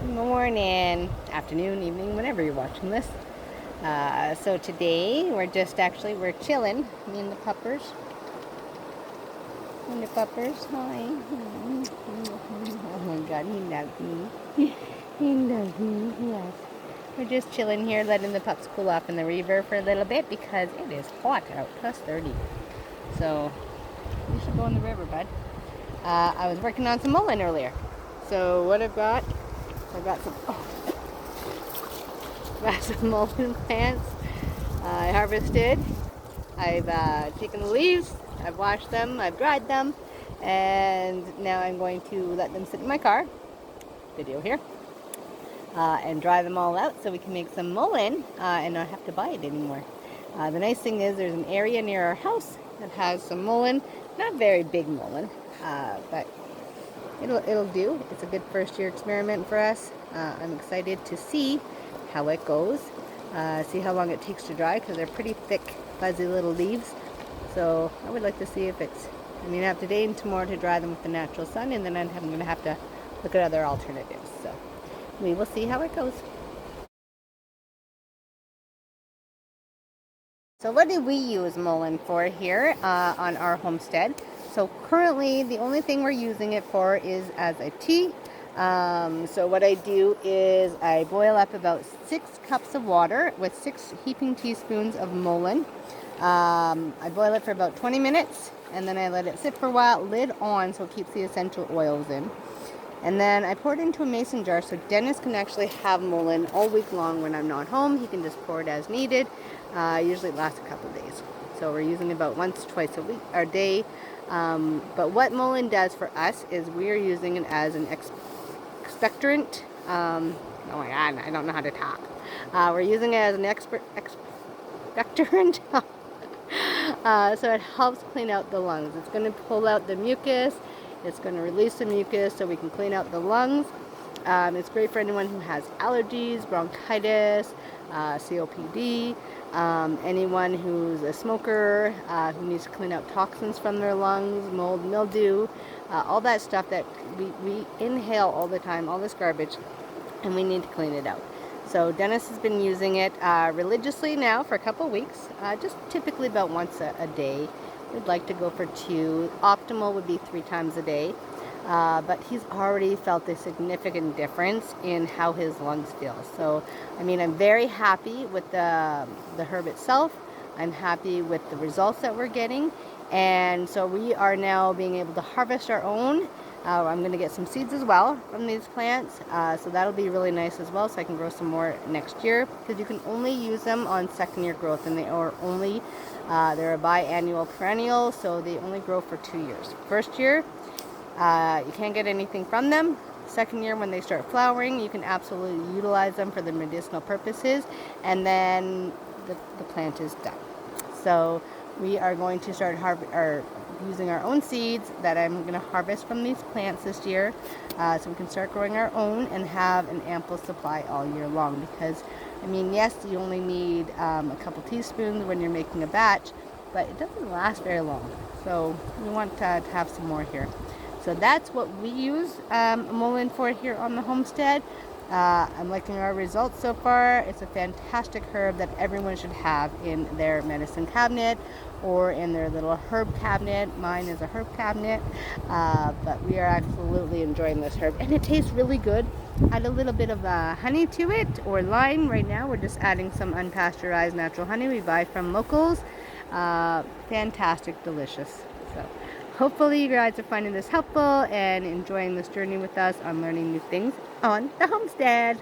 Morning, afternoon, evening, whenever you're watching this. So today we're chilling, me and the puppers. Hi. Oh my God, he loves me. He loves me, yes. We're just chilling here, letting the pups cool off in the river for a little bit because it is hot out, plus 30. So we should go in the river, bud. I was working on some mullein earlier. So what I've got some mullein plants I harvested. I've taken the leaves, I've washed them, I've dried them, and now I'm going to let them sit in my car, video here, and dry them all out so we can make some mullein and not have to buy it anymore. The nice thing is there's an area near our house that has some mullein, not very big mullein, but it'll do. It's a good first year experiment for us. I'm excited to see how it goes. See how long it takes to dry because they're pretty thick, fuzzy little leaves. So I would like to see if I have today and tomorrow to dry them with the natural sun, and then I'm going to have to look at other alternatives. So we will see how it goes. So what do we use mullein for here on our homestead? So currently the only thing we're using it for is as a tea. So what I do is I boil up about 6 cups of water with 6 heaping teaspoons of mullein. I boil it for about 20 minutes and then I let it sit for a while, lid on, so it keeps the essential oils in. And then I pour it into a mason jar so Dennis can actually have mullein all week long when I'm not home. He can just pour it as needed. Usually it lasts a couple of days. So we're using about once, twice a week or a day. But what mullein does for us is we are using it as an expectorant. Oh my God, I don't know how to talk. We're using it as an expectorant. So it helps clean out the lungs. It's going to pull out the mucus. It's going to release the mucus so we can clean out the lungs. It's great for anyone who has allergies, bronchitis, COPD, anyone who's a smoker, who needs to clean out toxins from their lungs, mold, mildew, all that stuff that we inhale all the time, all this garbage, and we need to clean it out. So Dennis has been using it religiously now for a couple weeks, just typically about once a day. We'd like to go for 2. Optimal would be 3 times a day. But he's already felt a significant difference in how his lungs feel. So, I'm very happy with the herb itself. I'm happy with the results that we're getting. And so we are now being able to harvest our own. I'm going to get some seeds as well from these plants. So that'll be really nice as well, so I can grow some more next year. Because you can only use them on second year growth, and they are only, they're a biannual perennial, so they only grow for 2 years. First year, you can't get anything from them. Second year, when they start flowering, you can absolutely utilize them for the medicinal purposes, and then the plant is done. So we are going to start using our own seeds that I'm going to harvest from these plants this year, so we can start growing our own and have an ample supply all year long. Because yes, you only need a couple teaspoons when you're making a batch, but it doesn't last very long, so we want to have some more here. So that's what we use mullein for here on the homestead. I'm liking our results so far. It's a fantastic herb that everyone should have in their medicine cabinet or in their little herb cabinet. Mine is a herb cabinet, but we are absolutely enjoying this herb, and it tastes really good. Add a little bit of honey to it, or lime. Right now we're just adding some unpasteurized natural honey we buy from locals. Fantastic, delicious. So hopefully you guys are finding this helpful and enjoying this journey with us on learning new things on the homestead.